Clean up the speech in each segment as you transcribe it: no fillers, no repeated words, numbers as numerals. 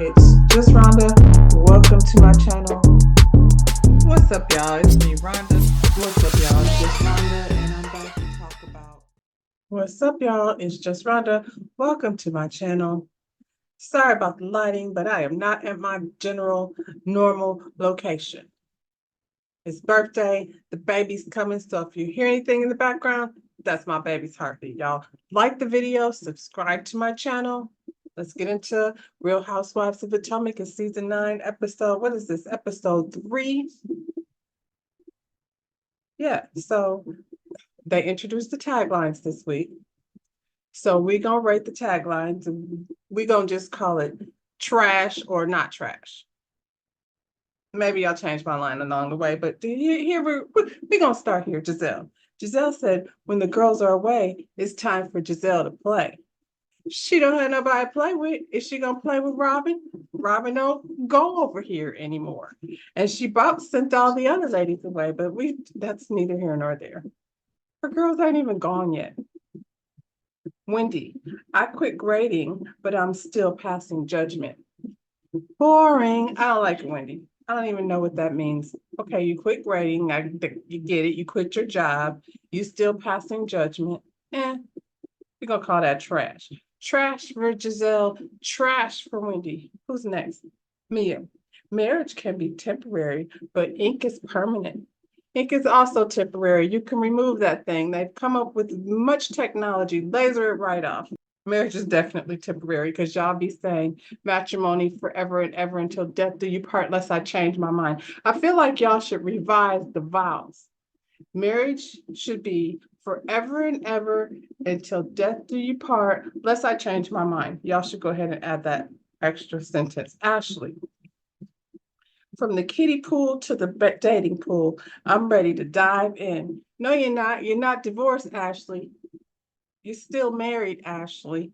It's just Rhonda. Welcome to my channel. What's up, y'all? It's me, Rhonda. What's up, y'all? It's just Rhonda, and I'm back to talk about. What's up, y'all? It's just Rhonda. Welcome to my channel. Sorry about the lighting, but I am not at my general normal location. It's birthday. The baby's coming, so if you hear anything in the background, that's my baby's heartbeat, y'all. Like the video, subscribe to my channel. Let's get into Real Housewives of Potomac in season 9, episode. What is this? Episode 3. Yeah, so they introduced the taglines this week. So we're gonna rate the taglines and we're gonna just call it trash or not trash. Maybe I'll change my line along the way, but here we're gonna start here. Giselle said, when the girls are away, it's time for Giselle to play. She don't have nobody to play with. Is she gonna play with Robin? Robin don't go over here anymore. And she about sent all the other ladies away, but that's neither here nor there. Her girls ain't even gone yet. Wendy, I quit grading, but I'm still passing judgment. Boring. I don't like it, Wendy. I don't even know what that means. Okay, you quit grading. You get it. You quit your job. You still passing judgment. We're gonna call that trash. Trash for Giselle. Trash for Wendy. Who's next? Mia. Marriage can be temporary, but ink is permanent. Ink is also temporary. You can remove that thing. They've come up with much technology, laser it right off. Marriage is definitely temporary because y'all be saying matrimony forever and ever until death do you part, lest I change my mind. I feel like y'all should revise the vows. Marriage should be forever and ever until death do you part, lest I change my mind. Y'all should go ahead and add that extra sentence. Ashley, from the kiddie pool to the dating pool, I'm ready to dive in. No, you're not. You're not divorced, Ashley. You're still married, Ashley.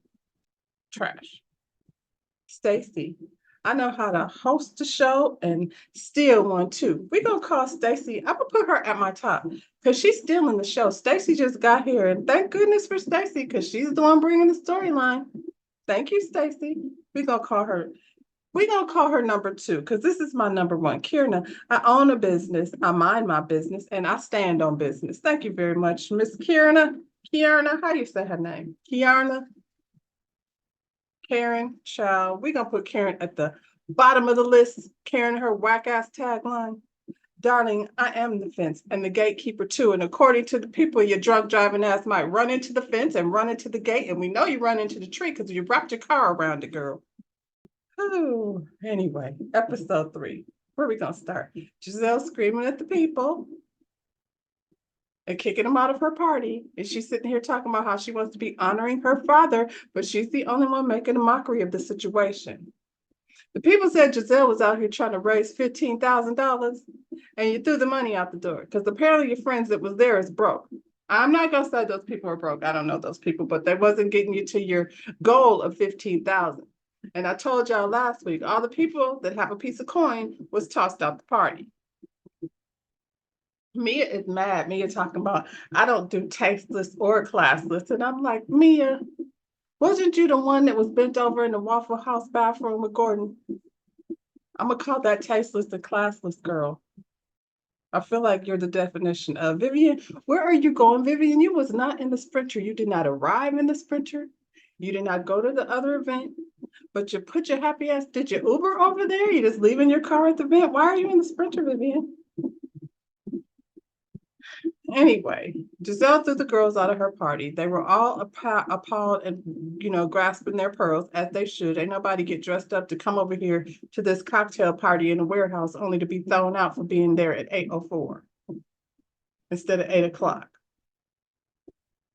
Trash. Stacy, I know how to host a show and steal one too. We're gonna call Stacy. I'm gonna put her at my top because she's stealing the show. Stacy just got here, and thank goodness for Stacy because she's the one bringing the storyline. Thank you, Stacy. We're gonna call her. We're gonna call her number 2 because this is my number 1. Kierna, I own a business, I mind my business, and I stand on business. Thank you very much, Miss Kierna. Kierna, how do you say her name? Kierna. Karen, child, we're gonna put Karen at the bottom of the list. Karen, her whack ass tagline. Darling, I am the fence and the gatekeeper too. And according to the people, your drunk driving ass might run into the fence and run into the gate. And we know you run into the tree because you wrapped your car around it, girl. Oh, anyway, episode 3. Where are we gonna start? Giselle screaming at the people and kicking them out of her party. And she's sitting here talking about how she wants to be honoring her father, but she's the only one making a mockery of the situation. The people said Giselle was out here trying to raise $15,000 and you threw the money out the door because apparently your friends that was there is broke. I'm not gonna say those people are broke. I don't know those people, but they wasn't getting you to your goal of 15,000. And I told y'all last week, all the people that have a piece of coin was tossed out the party. Mia is mad. Mia talking about, I don't do tasteless or classless. And I'm like, Mia, wasn't you the one that was bent over in the Waffle House bathroom with Gordon? I'm going to call that tasteless and classless, girl. I feel like you're the definition of Vivian. Where are you going, Vivian? You was not in the Sprinter. You did not arrive in the Sprinter. You did not go to the other event, but you put your happy ass. Did you Uber over there? You just leaving your car at the event? Why are you in the Sprinter, Vivian? Anyway, Giselle threw the girls out of her party. They were all appalled and, grasping their pearls as they should. Ain't nobody get dressed up to come over here to this cocktail party in a warehouse only to be thrown out for being there at 8:04 instead of 8 o'clock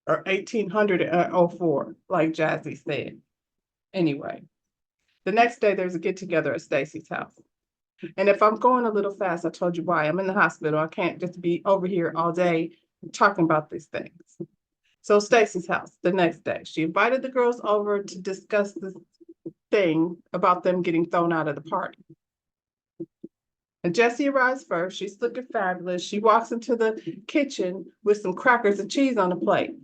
or 1804, like Jazzy said. Anyway, the next day there's a get together at Stacy's house. And if I'm going a little fast, I told you why. I'm in the hospital. I can't just be over here all day talking about these things. So Stacy's house the next day. She invited the girls over to discuss this thing about them getting thrown out of the party. And Jessie arrives first. She's looking fabulous. She walks into the kitchen with some crackers and cheese on the plate.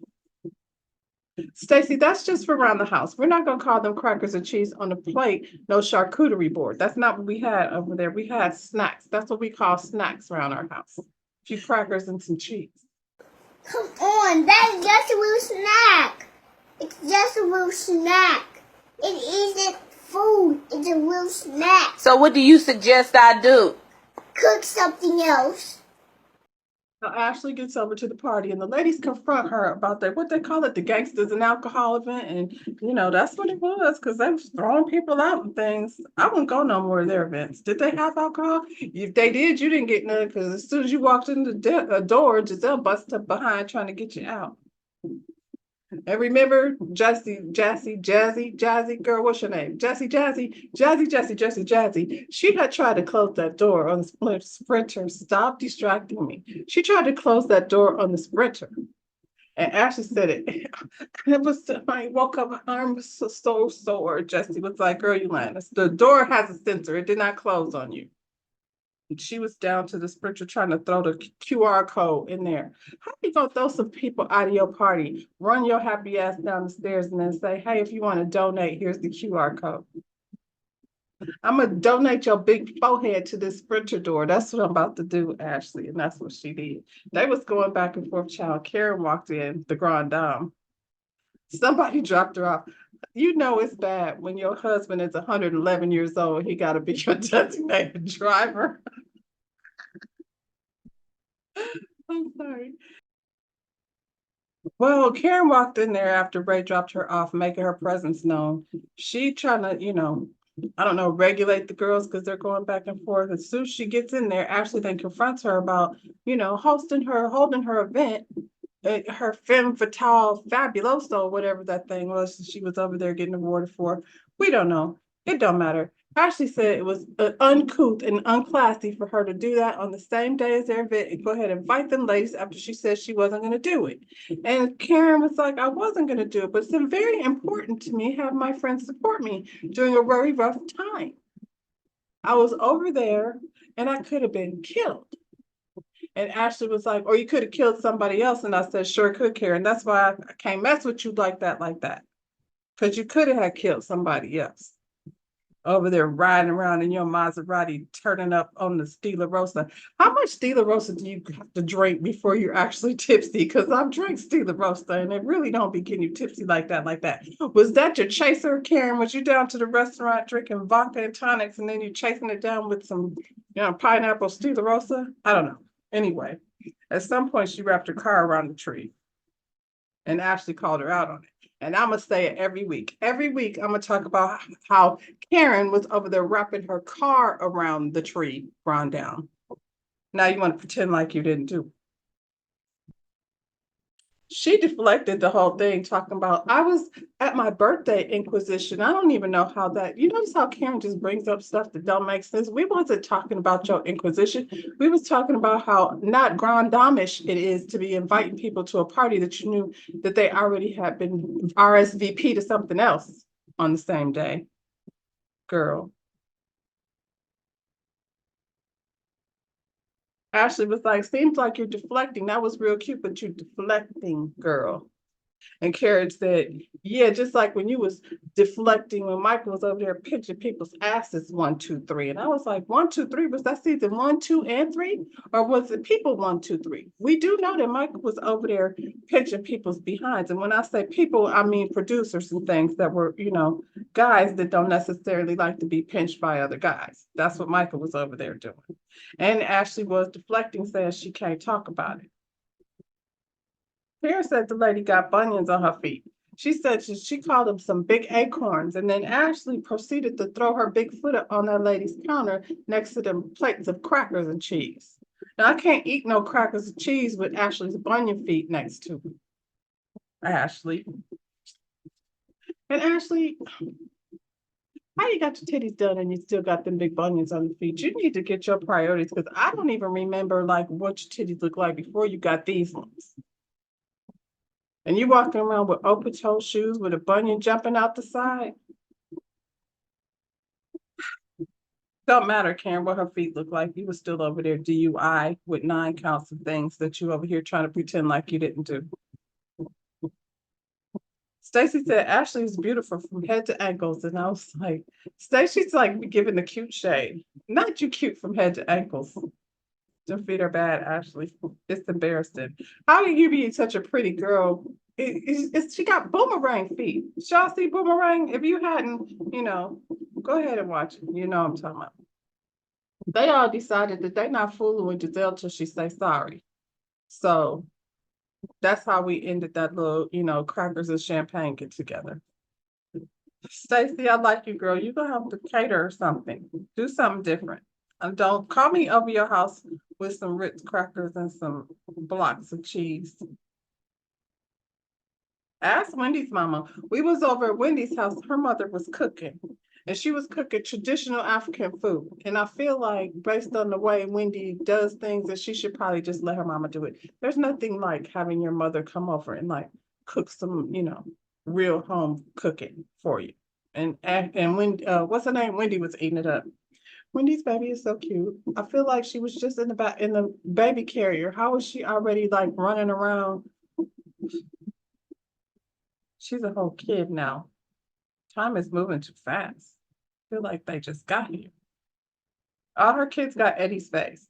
Stacy, that's just for around the house. We're not gonna call them crackers and cheese on the plate, no charcuterie board. That's not what we had over there. We had snacks. That's what we call snacks around our house. A few crackers and some cheese. Come on, that's just a little snack. It's just a little snack. It isn't food. It's a little snack. So what do you suggest I do? Cook something else. Now Ashley gets over to the party and the ladies confront her about what they call it, the gangsters and alcohol event. And that's what it was, because they was throwing people out and things. I wouldn't go no more of their events. Did they have alcohol? If they did, you didn't get none, because as soon as you walked in the door, Giselle busted up behind trying to get you out. And remember, Jazzy, girl, what's your name? Jazzy. She had tried to close that door on the Sprinter. Stop distracting me. She tried to close that door on the Sprinter. And Ashley said it. It was, I woke up, my arm was so sore. Jesse was like, girl, you lying. The door has a sensor. It did not close on you. She was down to the Sprinter trying to throw the QR code in there. How you gonna throw some people out of your party, run your happy ass down the stairs and then say, hey, if you want to donate, here's the QR code. I'm gonna donate your big forehead to this Sprinter door. That's what I'm about to do, Ashley. And that's what she did. They was going back and forth, child. Karen walked in, the grand dame. Somebody dropped her off. It's bad when your husband is 111 years old. He got to be your designated driver. I'm sorry. Well, Karen walked in there after Ray dropped her off, making her presence known. She trying to, I don't know, regulate the girls because they're going back and forth. As soon as she gets in there, Ashley then confronts her about, holding her event. Her femme fatale fabuloso, whatever that thing was, she was over there getting awarded for. We don't know. It don't matter. Ashley said it was uncouth and unclassy for her to do that on the same day as their event and go ahead and invite them ladies after she said she wasn't going to do it. And Karen was like, I wasn't going to do it, but it's very important to me to have my friends support me during a very rough time. I was over there and I could have been killed. And Ashley was like, or you could have killed somebody else. And I said, sure could, Karen. That's why I can't mess with you like that. Because you could have had killed somebody else over there riding around in your Maserati, turning up on the Stila Rosa. How much Stila Rosa do you have to drink before you're actually tipsy? Because I've drank Stila Rosa and it really don't be getting you tipsy like that. Was that your chaser, Karen? Was you down to the restaurant drinking vodka and tonics and then you chasing it down with some, pineapple Stila Rosa? I don't know. Anyway, at some point she wrapped her car around the tree and Ashley called her out on it. And I'm going to say it every week. Every week, I'm going to talk about how Karen was over there wrapping her car around the tree, ground down. Now you want to pretend like you didn't do it. She deflected the whole thing, talking about, I was at my birthday inquisition. I don't even know how that, you notice how Karen just brings up stuff that don't make sense. We wasn't talking about your inquisition. We was talking about how not grand damish it is to be inviting people to a party that you knew that they already had been RSVP to something else on the same day. Girl. Ashley was like, seems like you're deflecting. That was real cute, but you're deflecting, girl. And Karen said, yeah, just like when you was deflecting when Michael was over there pinching people's asses 1, 2, 3. And I was like, 1, 2, 3, was that season 1, 2, and 3? Or was it people 1, 2, 3? We do know that Michael was over there pinching people's behinds. And when I say people, I mean producers and things that were, guys that don't necessarily like to be pinched by other guys. That's what Michael was over there doing. And Ashley was deflecting, saying she can't talk about it. Karen said the lady got bunions on her feet. She said she called them some big acorns, and then Ashley proceeded to throw her big foot on that lady's counter next to them plates of crackers and cheese. Now, I can't eat no crackers and cheese with Ashley's bunion feet next to me. Ashley. And Ashley, how you got your titties done and you still got them big bunions on the feet? You need to get your priorities, because I don't even remember what your titties look like before you got these ones. And you walking around with open toe shoes with a bunion jumping out the side. Don't matter, Karen, what her feet look like. You were still over there DUI with 9 counts of things that you over here trying to pretend like you didn't do. Stacy said Ashley is beautiful from head to ankles, and I was like, Stacy's like giving the cute shade. Not you cute from head to ankles. Your feet are bad, Ashley. It's embarrassing. How can you be such a pretty girl? She got boomerang feet. Y'all see boomerang? If you hadn't, go ahead and watch it. You know what I'm talking about. They all decided that they're not fooling with Giselle till she say sorry. So that's how we ended that little, crackers and champagne get together. Stacey, I like you, girl. You're gonna have to cater or something. Do something different. And don't call me over your house with some Ritz crackers and some blocks of cheese. Ask Wendy's mama. We was over at Wendy's house. Her mother was cooking. And she was cooking traditional African food. And I feel like based on the way Wendy does things, that she should probably just let her mama do it. There's nothing like having your mother come over and like cook some, real home cooking for you. And when what's her name? Wendy was eating it up. Wendy's baby is so cute. I feel like she was just in the baby carrier. How is she already like running around? She's a whole kid now. Time is moving too fast. I feel like they just got here. All her kids got Eddie's face.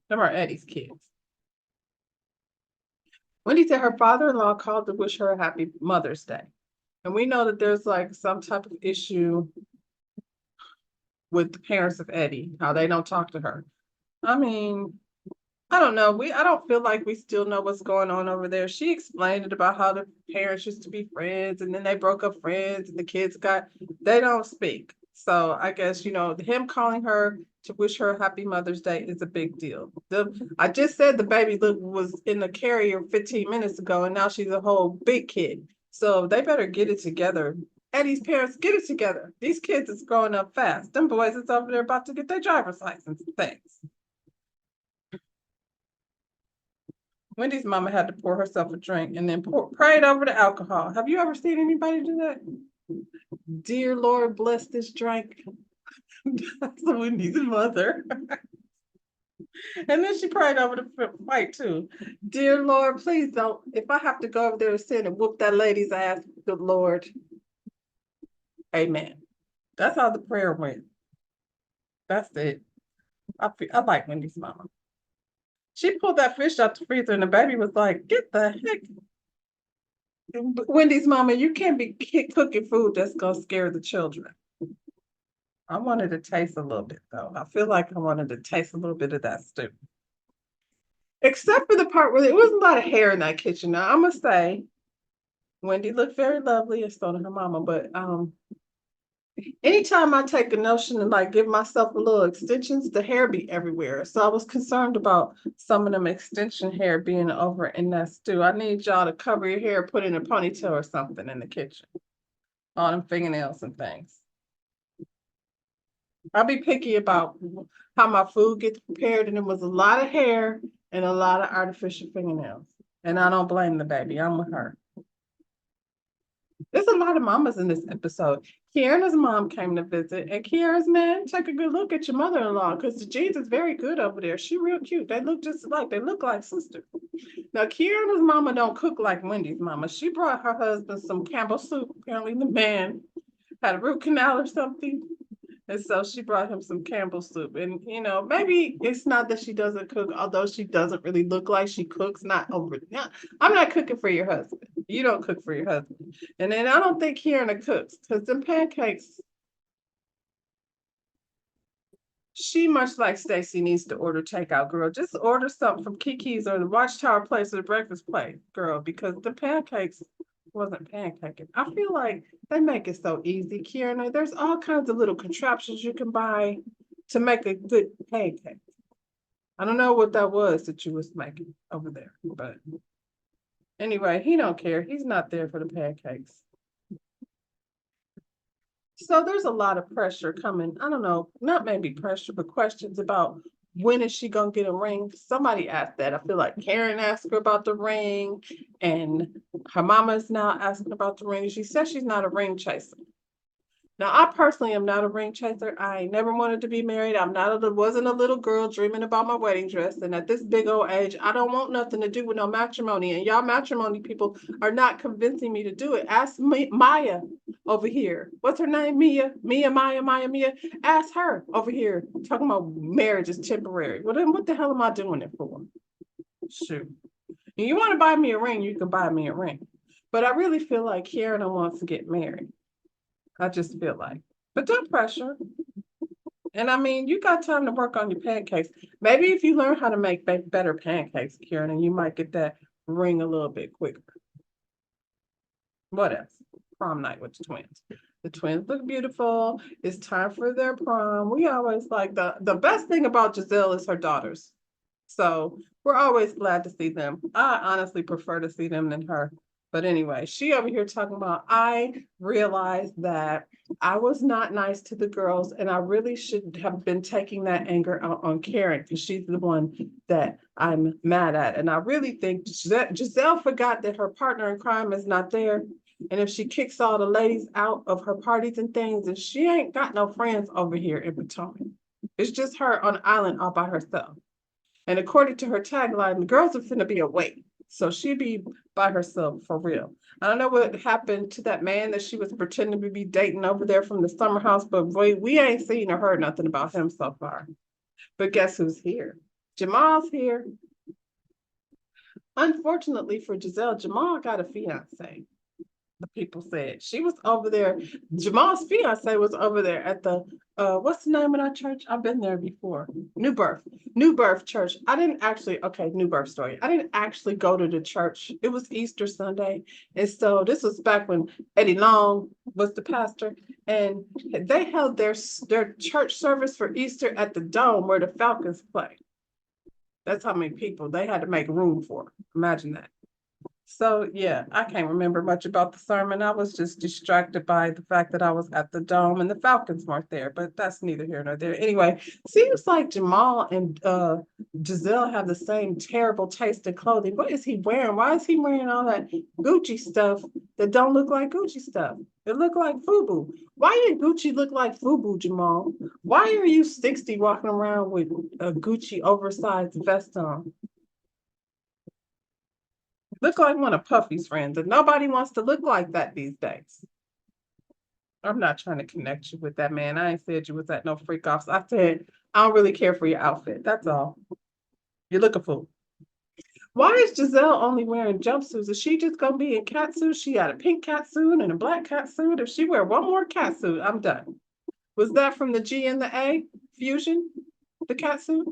Them are Eddie's kids. Wendy said her father-in-law called to wish her a happy Mother's Day. And we know that there's like some type of issue with the parents of Eddie, how they don't talk to her. I mean, I don't know. I don't feel like we still know what's going on over there. She explained it about how the parents used to be friends and then they broke up friends and the kids they don't speak. So I guess, him calling her to wish her a happy Mother's Day is a big deal. I just said the baby was in the carrier 15 minutes ago and now she's a whole big kid. So they better get it together. Eddie's parents, get it together. These kids is growing up fast. Them boys is over there about to get their driver's license and things. Wendy's mama had to pour herself a drink and then prayed over the alcohol. Have you ever seen anybody do that? Dear Lord, bless this drink. That's Wendy's mother. And then she prayed over the fight too. Dear Lord, please don't. If I have to go over there to sin and whoop that lady's ass, good Lord. Amen. That's how the prayer went. That's it. I like Wendy's mama. She pulled that fish out the freezer and the baby was like, get the heck. Wendy's mama, you can't be cooking food that's going to scare the children. I wanted to taste a little bit though. I feel like I wanted to taste a little bit of that stew. Except for the part where there was a lot of hair in that kitchen. Now, I must say, Wendy looked very lovely and so did her mama, but anytime I take a notion and like give myself a little extensions, the hair be everywhere. So I was concerned about some of them extension hair being over in that stew. I need y'all to cover your hair, put in a ponytail or something in the kitchen. All them fingernails and things. I'll be picky about how my food gets prepared, and it was a lot of hair and a lot of artificial fingernails. And I don't blame the baby. I'm with her. There's a lot of mamas in this episode. Kiara's mom came to visit, and Kiara's man, take a good look at your mother-in-law, because the jeans is very good over there. She real cute. They look just like, they look like sisters. Now, Kiara's mama don't cook like Wendy's mama. She brought her husband some Campbell soup. Apparently the man had a root canal or something. And so she brought him some Campbell soup. And, maybe it's not that she doesn't cook, although she doesn't really look like she cooks, not over. I'm not cooking for your husband. You don't cook for your husband. And then I don't think Kiara cooks, because them pancakes, she, much like Stacy, needs to order takeout, girl. Just order something from Kiki's or the Watchtower place or the breakfast place, girl, because the pancakes wasn't pancaking. I feel like they make it so easy, Kiara. There's all kinds of little contraptions you can buy to make a good pancake. I don't know what that was that you was making over there, but anyway, he don't care. He's not there for the pancakes. So there's a lot of pressure coming. I don't know, not maybe pressure, but questions about when is she gonna get a ring? Somebody asked that. I feel like Karen asked her about the ring, and her mama is now asking about the ring. She says she's not a ring chaser. Now, I personally am not a ring chaser. I ain't never wanted to be married. I'm not wasn't a little girl dreaming about my wedding dress. And at this big old age, I don't want nothing to do with no matrimony. And y'all matrimony people are not convincing me to do it. Ask me, Maya over here. What's her name? Mia? Mia. Ask her over here talking about marriage is temporary. Well, then what the hell am I doing it for? Shoot. You want to buy me a ring, you can buy me a ring. But I really feel like Karen wants to get married. I just feel like, but don't pressure. And I mean, you got time to work on your pancakes. Maybe if you learn how to make better pancakes, Karen, and you might get that ring a little bit quicker. What else? Prom night with the twins. The twins look beautiful. It's time for their prom. We always like the best thing about Giselle is her daughters. So we're always glad to see them. I honestly prefer to see them than her. But anyway, she over here talking about, I realized that I was not nice to the girls and I really should have been taking that anger out on Karen because she's the one that I'm mad at. And I really think Giselle forgot that her partner in crime is not there. And if she kicks all the ladies out of her parties and things, and she ain't got no friends over here in Potomac. It's just her on the island all by herself. And according to her tagline, the girls are finna be away. So she'd be by herself for real. I don't know what happened to that man that she was pretending to be dating over there from the summer house, but boy, we ain't seen or heard nothing about him so far. But guess who's here? Jamal's here. Unfortunately for Giselle, Jamal got a fiance. The people said she was over there. Jamal's fiance was over there at the what's the name of that church? I've been there before. New Birth Church. I didn't actually, okay, New Birth story. I didn't actually go to the church. It was Easter Sunday. And so this was back when Eddie Long was the pastor. And they held their church service for Easter at the Dome where the Falcons play. That's how many people they had to make room for. Imagine that. So yeah, I can't remember much about the sermon. I was just distracted by the fact that I was at the Dome and the Falcons weren't there, but that's neither here nor there. Anyway, seems like Jamal and Giselle have the same terrible taste in clothing. What is he wearing? Why is he wearing all that Gucci stuff that don't look like Gucci stuff? It look like FUBU. Why did Gucci look like FUBU, Jamal? Why are you 60 walking around with a Gucci oversized vest on? Look like one of Puffy's friends, and nobody wants to look like that these days. I'm not trying to connect you with that man. I ain't said you was at no freak offs. I said, I don't really care for your outfit. That's all. You look a fool. Why is Giselle only wearing jumpsuits? Is she just gonna be in catsuit? She got a pink catsuit and a black catsuit. If she wear one more catsuit, I'm done. Was that from the G and the A fusion? The catsuit?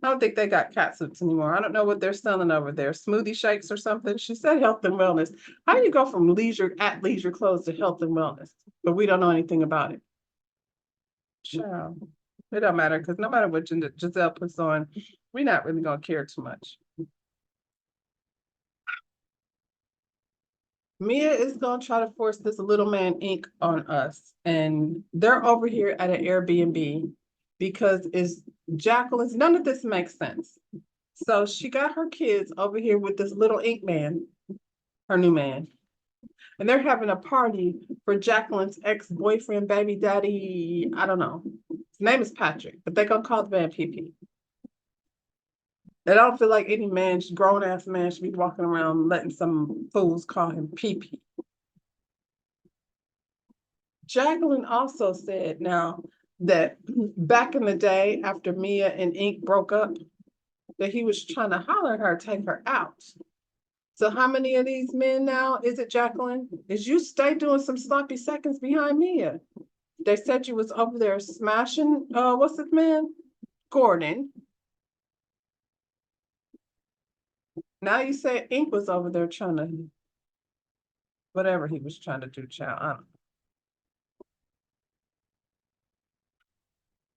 I don't think they got catsuits anymore. I don't know what they're selling over there. Smoothie shakes or something. She said health and wellness. How do you go from leisure clothes to health and wellness? But we don't know anything about it. Child. It don't matter because no matter what Giselle puts on, we're not really gonna care too much. Mia is gonna try to force this little man Inc. on us, and they're over here at an Airbnb because it's Jacqueline's. None of this makes sense. So she got her kids over here with this little ink man, her new man, and they're having a party for Jacqueline's ex-boyfriend, baby daddy. I don't know. His name is Patrick, but they're gonna call the man PP. I don't feel like any man, grown ass man, should be walking around letting some fools call him PP. Jacqueline also said now that back in the day after Mia and Ink broke up, that he was trying to holler at her, take her out. So how many of these men now is it, Jacqueline? Is you stay doing some sloppy seconds behind Mia? They said you was over there smashing, what's his man? Gordon. Now you say Ink was over there trying to, whatever he was trying to do, child. I don't know.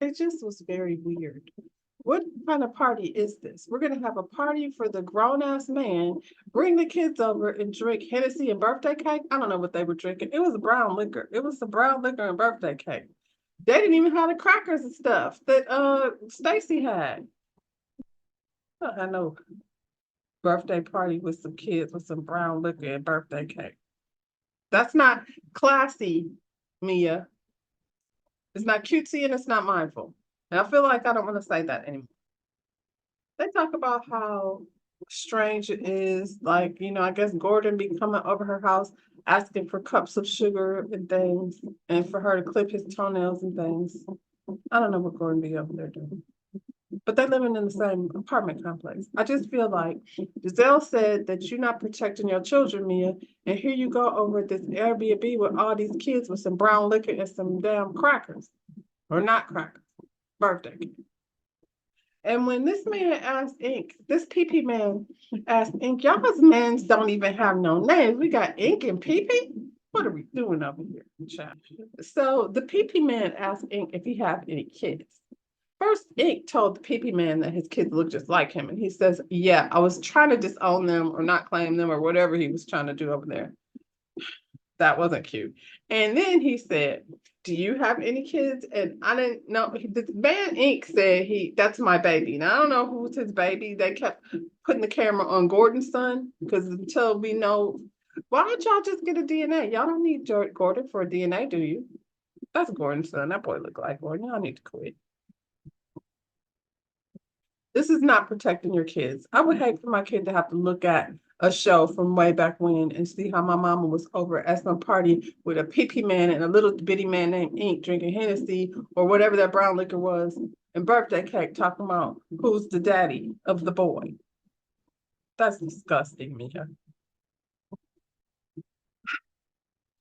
It just was very weird. What kind of party is this? We're gonna have a party for the grown-ass man, bring the kids over and drink Hennessy and birthday cake. I don't know what they were drinking. It was brown liquor. It was the brown liquor and birthday cake. They didn't even have the crackers and stuff that Stacy had. I know birthday party with some kids with some brown liquor and birthday cake. That's not classy, Mia. It's not cutesy and it's not mindful. And I feel like I don't want to say that anymore. They talk about how strange it is. Like, I guess Gordon be coming over her house asking for cups of sugar and things, and for her to clip his toenails and things. I don't know what Gordon be over there doing. But they're living in the same apartment complex. I just feel like Giselle said that you're not protecting your children, Mia, and here you go over at this Airbnb with all these kids with some brown liquor and some damn crackers. Or not crackers. Birthday cake. And when this man asked Ink, this PP man asked Ink, y'all's mans don't even have no names. We got Ink and PP? What are we doing over here, child? So the PP man asked Ink if he have any kids. First, Ink told the PP man that his kids look just like him. And he says, yeah, I was trying to disown them or not claim them or whatever he was trying to do over there. That wasn't cute. And then he said, do you have any kids? And I didn't know. The man Ink said that's my baby. Now I don't know who's his baby. They kept putting the camera on Gordon's son because until we know, why don't y'all just get a DNA? Y'all don't need Gordon for a DNA, do you? That's Gordon's son. That boy look like Gordon. Y'all need to quit. This is not protecting your kids. I would hate for my kid to have to look at a show from way back when and see how my mama was over at some party with a PP man and a little bitty man named Ink drinking Hennessy or whatever that brown liquor was and birthday cake talking about who's the daddy of the boy. That's disgusting, Mia.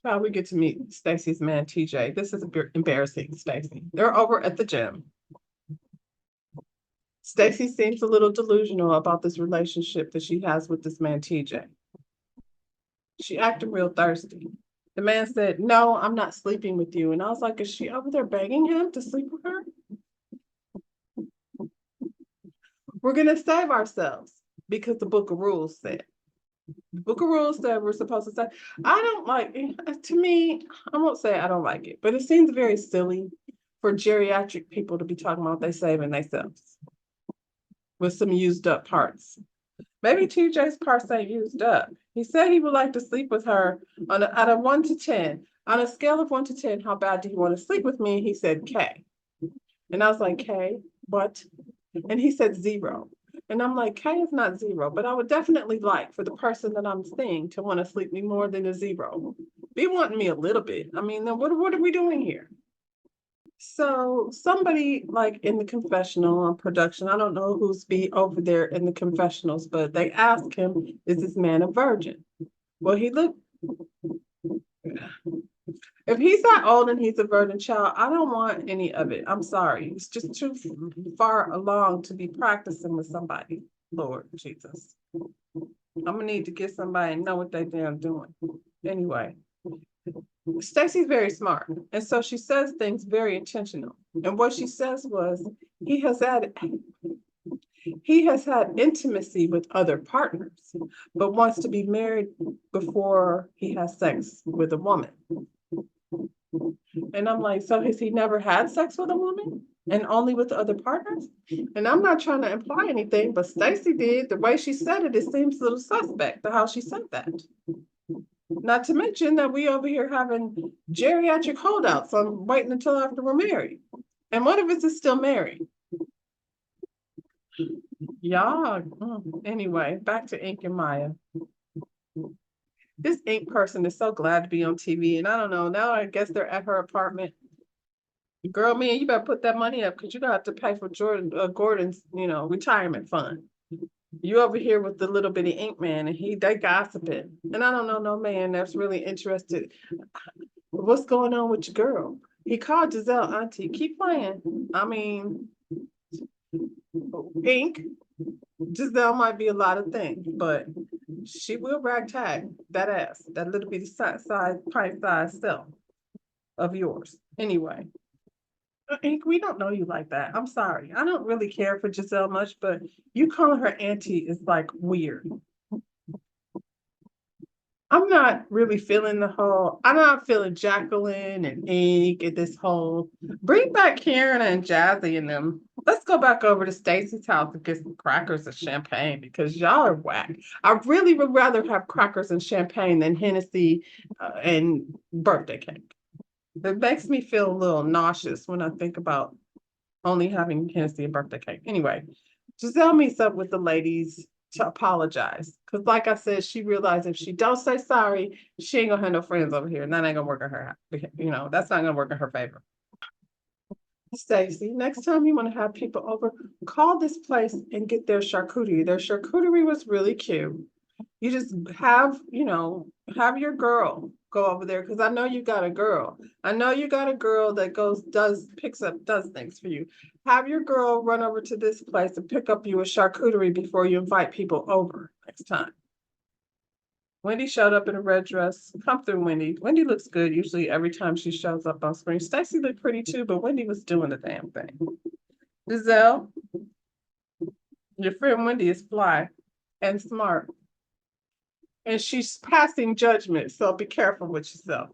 How we get to meet Stacy's man, TJ. This is embarrassing, Stacy. They're over at the gym. Stacy seems a little delusional about this relationship that she has with this man, TJ. She acted real thirsty. The man said, no, I'm not sleeping with you. And I was like, is she over there begging him to sleep with her? We're going to save ourselves because the book of rules said. The book of rules said we're supposed to say, I don't like it. To me, I won't say I don't like it, but it seems very silly for geriatric people to be talking about they saving themselves with some used up parts. Maybe TJ's parts ain't used up. He said he would like to sleep with her out of 1 to 10. On a scale of 1 to 10, how bad do you want to sleep with me? He said K. And I was like, K, what? And he said 0. And I'm like, K is not 0, but I would definitely like for the person that I'm seeing to want to sleep me more than a 0. Be wanting me a little bit. I mean, then what are we doing here? So somebody like in the confessional on production, I don't know who's be over there in the confessionals, but they asked him, is this man a virgin? Well, he looked, if he's that old and he's a virgin child, I don't want any of it. I'm sorry. It's just too far along to be practicing with somebody, Lord Jesus. I'm gonna need to get somebody and know what they damn doing. Anyway. Stacy's very smart, and so she says things very intentional. And what she says was, he has had intimacy with other partners, but wants to be married before he has sex with a woman. And I'm like, so has he never had sex with a woman and only with the other partners? And I'm not trying to imply anything, but Stacy did. The way she said it, it seems a little suspect to how she said that. Not to mention that we over here having geriatric holdouts on waiting until after we're married. And one of us is still married. Yeah. Anyway, back to Ink and Maya. This Ink person is so glad to be on TV. And I don't know, now I guess they're at her apartment. Girl, man, you better put that money up because you got to pay for Gordon's, retirement fund. You over here with the little bitty Ink man and they gossiping. And I don't know no man that's really interested. What's going on with your girl? He called Giselle auntie. Keep playing. I mean, Ink, Giselle might be a lot of things, but she will ragtag that ass, that little bitty pint size self of yours. Anyway. Ink, we don't know you like that. I'm sorry. I don't really care for Giselle much, but you calling her auntie is like weird. I'm not really feeling I'm not feeling Jacqueline and Ink and this whole, bring back Karen and Jazzy and them. Let's go back over to Stacy's house and get some crackers and champagne because y'all are whack. I really would rather have crackers and champagne than Hennessy and birthday cake. It makes me feel a little nauseous when I think about only having Hennessy and birthday cake. Anyway, Giselle meets up with the ladies to apologize. Cause like I said, she realized if she don't say sorry, she ain't gonna have no friends over here. And that ain't gonna work in her, that's not gonna work in her favor. Stacy, next time you want to have people over, call this place and get their charcuterie. Their charcuterie was really cute. You just have your girl go over there because I know you got a girl. I know you got a girl that does things for you. Have your girl run over to this place and pick up you a charcuterie before you invite people over next time. Wendy showed up in a red dress. Come through, Wendy. Wendy looks good usually every time she shows up on screen. Stacy looked pretty too, but Wendy was doing the damn thing. Giselle, your friend Wendy is fly and smart. And she's passing judgment, so be careful with yourself.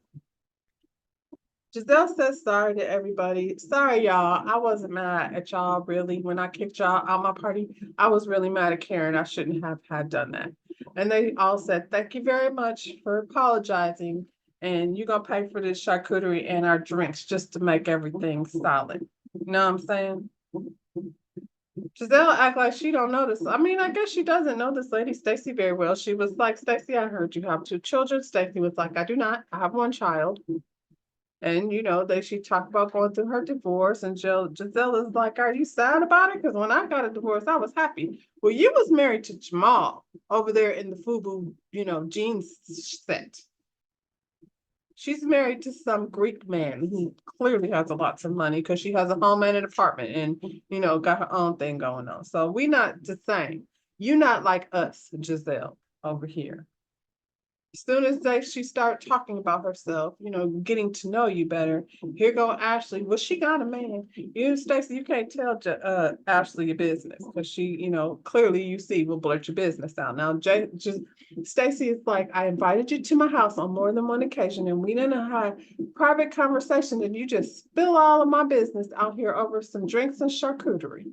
Giselle says sorry to everybody. Sorry, y'all. I wasn't mad at y'all really when I kicked y'all out my party. I was really mad at Karen. I shouldn't have had done that. And they all said, thank you very much for apologizing. And you're gonna pay for this charcuterie and our drinks just to make everything solid. You know what I'm saying? Giselle act like she don't know this. I mean, I guess she doesn't know this lady, Stacy, very well. She was like, Stacy, I heard you have 2 children. Stacy was like, I do not. I have 1 child. And she talked about going through her divorce, and Giselle is like, "Are you sad about it? Because when I got a divorce, I was happy." Well, you was married to Jamal over there in the FUBU, jeans set. She's married to some Greek man who clearly has a lots of money because she has a home and an apartment, and got her own thing going on. So we not the same. You not like us, Giselle, over here. As soon as she start talking about herself, getting to know you better, here go Ashley. Well, she got a man. You, Stacey, you can't tell Ashley your business because she, clearly you see will blurt your business out. Now, Stacey is like, I invited you to my house on more than one occasion, and we didn't have private conversation, and you just spill all of my business out here over some drinks and charcuterie.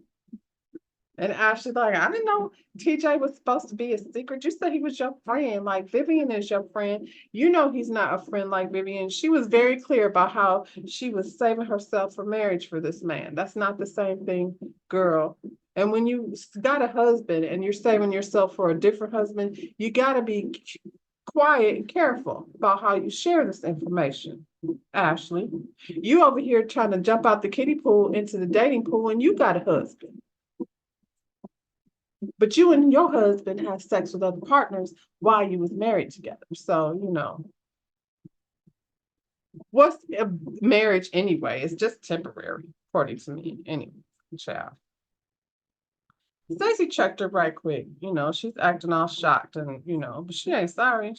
And Ashley's like, I didn't know TJ was supposed to be a secret. You said he was your friend. Like Vivian is your friend. He's not a friend like Vivian. She was very clear about how she was saving herself for marriage for this man. That's not the same thing, girl. And when you got a husband and you're saving yourself for a different husband, you got to be quiet and careful about how you share this information. Ashley, you over here trying to jump out the kiddie pool into the dating pool and you got a husband. But you and your husband had sex with other partners while you was married together. So, what's a marriage anyway? It's just temporary, according to me. Anyway, child. Stacey checked her right quick. She's acting all shocked and, but she ain't sorry.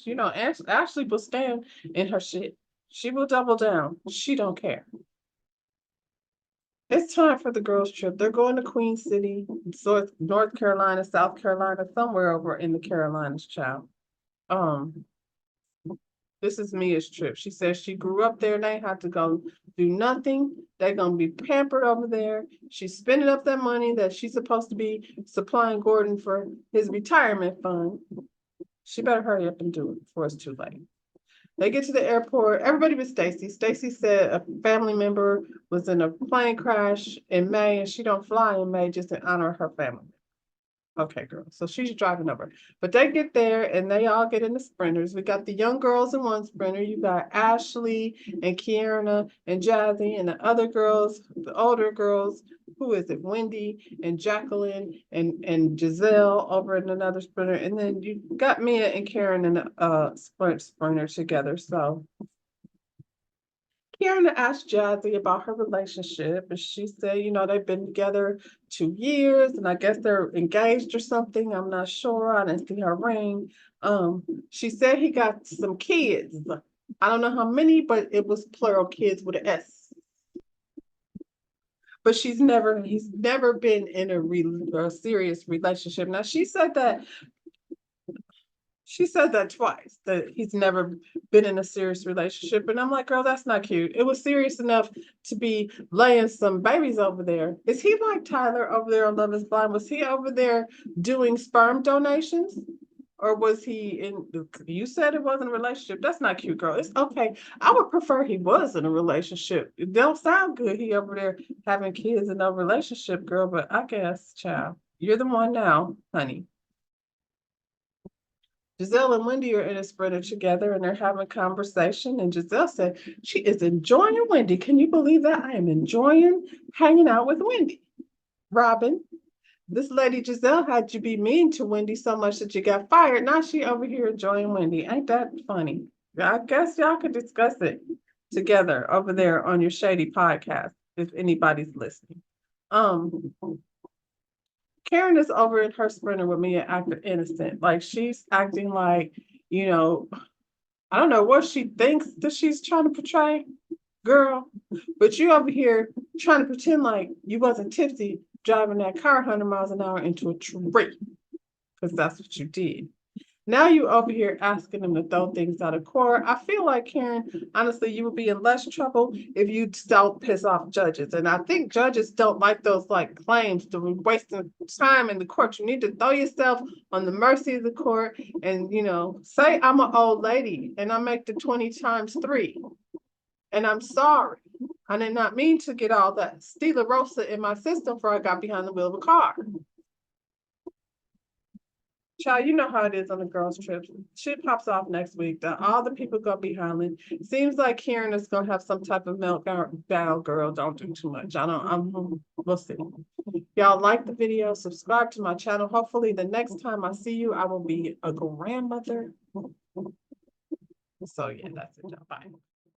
Ashley will stand in her shit. She will double down. She don't care. It's time for the girls' trip. They're going to Queen City, North Carolina, South Carolina, somewhere over in the Carolinas, child. This is Mia's trip. She says she grew up there and they had to go do nothing. They're gonna be pampered over there. She's spending up that money that she's supposed to be supplying Gordon for his retirement fund. She better hurry up and do it before it's too late. They get to the airport. Everybody but Stacy. Stacy said a family member was in a plane crash in May and she don't fly in May just in honor of her family. Okay, girl. So she's driving over. But they get there and they all get in the sprinters. We got the young girls in one sprinter. You got Ashley and Kierna and Jazzy and the other girls, the older girls. Who is it? Wendy and Jacqueline and Giselle over in another sprinter. And then you got Mia and Karen in a sprinter together. So Karen asked Jazzy about her relationship, and she said, they've been together 2 years, and I guess they're engaged or something. I'm not sure. I didn't see her ring. She said he got some kids. I don't know how many, but it was plural kids with an S. But he's never been in a serious relationship. Now she said that twice, that he's never been in a serious relationship. And I'm like, girl, that's not cute. It was serious enough to be laying some babies over there. Is he like Tyler over there on Love is Blind? Was he over there doing sperm donations? Or was he in, you said it wasn't a relationship. That's not cute, girl. It's okay. I would prefer he was in a relationship. It don't sound good. He over there having kids in a relationship, girl, but I guess, child, you're the one now, honey. Giselle and Wendy are in a sprinter together and they're having conversation. And Giselle said she is enjoying Wendy. Can you believe that? I am enjoying hanging out with Wendy. Robin, this lady Giselle had you be mean to Wendy so much that you got fired. Now she over here enjoying Wendy. Ain't that funny? I guess y'all could discuss it together over there on your shady podcast if anybody's listening. Karen is over in her sprinter with me and acting innocent. Like she's acting like, you know, I don't know what she thinks that she's trying to portray, girl. But you over here trying to pretend like you wasn't tipsy driving that car 100 miles an hour into a tree, because that's what you did. Now you over here asking them to throw things out of court. I feel like, Karen, honestly, you would be in less trouble if you don't piss off judges. And I think judges don't like those like claims to wasting time in the court. You need to throw yourself on the mercy of the court and, you know, say I'm an old lady and I make the 20 times 3. And I'm sorry. I did not mean to get all that Stila Rosa in my system before I got behind the wheel of a car. Child, you know how it is on the girls' trips. Shit pops off next week. All the people gonna be hollering. Seems like Karen is gonna have some type of meltdown. Girl, don't do too much. We'll see. Y'all like the video, subscribe to my channel. Hopefully the next time I see you, I will be a grandmother. So yeah, that's it. Bye.